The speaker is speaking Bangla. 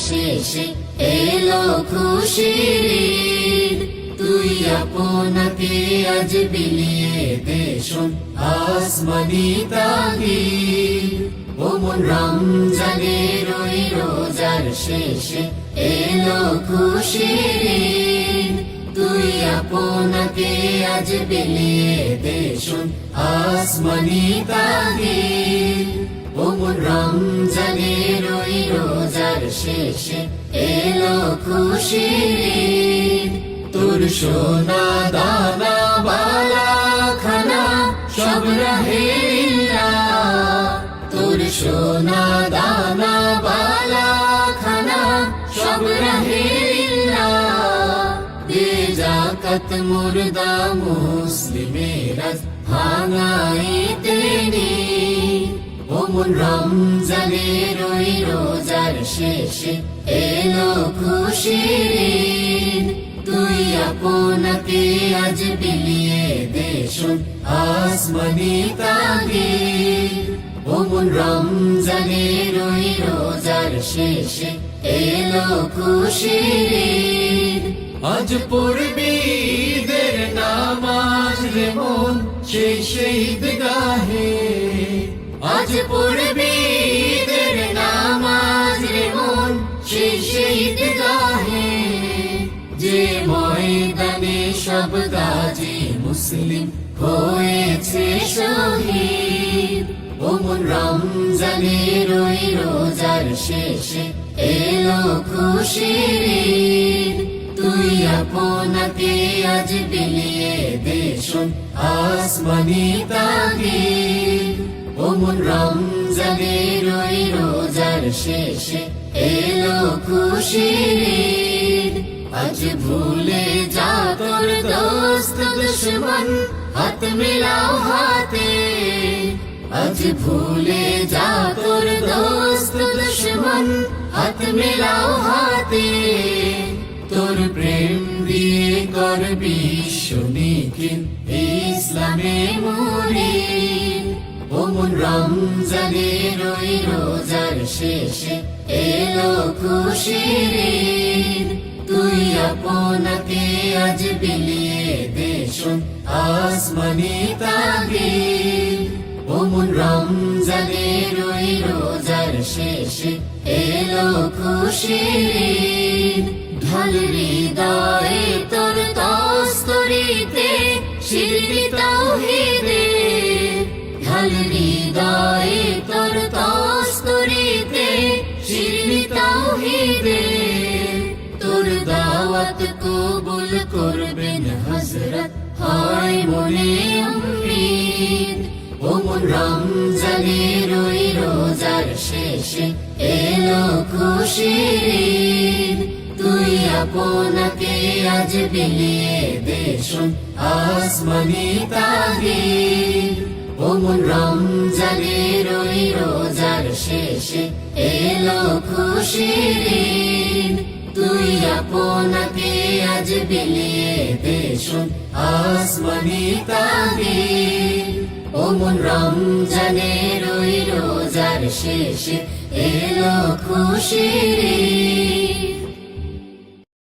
শেষে এলো খুশির ঈদ, তুই আপনাকে আজ বিলিয়ে দে শোন আসমানি তাগিদ। ও মন রমজানের ওই রোজার শেষে এলো খুশির ঈদ, তুই আপনাকে আজ বিলিয়ে দে শোন আসমানি তাগিদ। ও মন রমজানের ওই রোজার শেষে এলো খুশির ঈদ, তোর সোনা দানা বালা খানা সব রাহে লিল্লাহ, তোর সোনা দানা বালা খানা সব রাহে লিল্লাহ। দে যাকাত মুর্দা মুসলিমের আজ ভাঙাইতে নিদ। ও মন রমজানের ওই রোজার শেষে এলো খুশির ঈদ, তুই আপনাকে আজ বিলিয়ে দে শোন আসমানি তাগিদ। ও মন রমজানের ওই রোজার শেষে এলো খুশির ঈদ, আজ পড়বি ঈদের নামাজ রে মন সেই ঈদগাহে। আজ পড়বি ঈদের নামাজ রে মন সেই ঈদগাহে, যে ময়দানে সব গাজী মুসলিম হয়েছে শহীদ। ও মন রমজানের ওই রোজার শেষে এলো খুশির ঈদ, তুই আপনাকে আজ বিলিয়ে দে শোন আসমানি তাগিদ। ও মন রমজানের ওই রোজার শেষে এলো খুশির ঈদ, আজ ভুলে যা তোর দোস্ত দুশমন হাত মিলাও হাতে। আজ ভুলে যা তোর দোস্ত দুশমন হাত মিলাও হাতে, তোর প্রেম দিয়ে করবি বিশ্বনিখিল ইসলামে মুরিদ। ও মন রমজানের ওই রোজার শেষে এলো খুশির ঈদ, তুই আপনাকে আজ বিলিয়ে দে শোন আসমানি তাগিদ। ও মন রমজানের ওই রোজার শেষে এলো খুশির ঈদ, ঢাল হৃদয়ে তোর তস্তরিতে শিরনি তাওহীদে। ঢাল হৃদয়ে তোর তস্তরিতে শিরনি তাওহীদে, তোর দাওয়াত কবুল করবেন হযরত হয় মনে উম্মীদ। ও মন রমজানের ওই রোজার শেষে এলো খুশির ঈদ, তুই আপনাকে আজ বিলিয়ে দে শোন আসমানি তাগিদ। ও মন রমজানের ওই রোজার শেষে এলো খুশির ঈদ, তুই আপনাকে আজ বিলিয়ে দে শোন আসমানি তাগিদ। ও মন রমজানের ওই রোজার শেষে এলো খুশির ঈদ।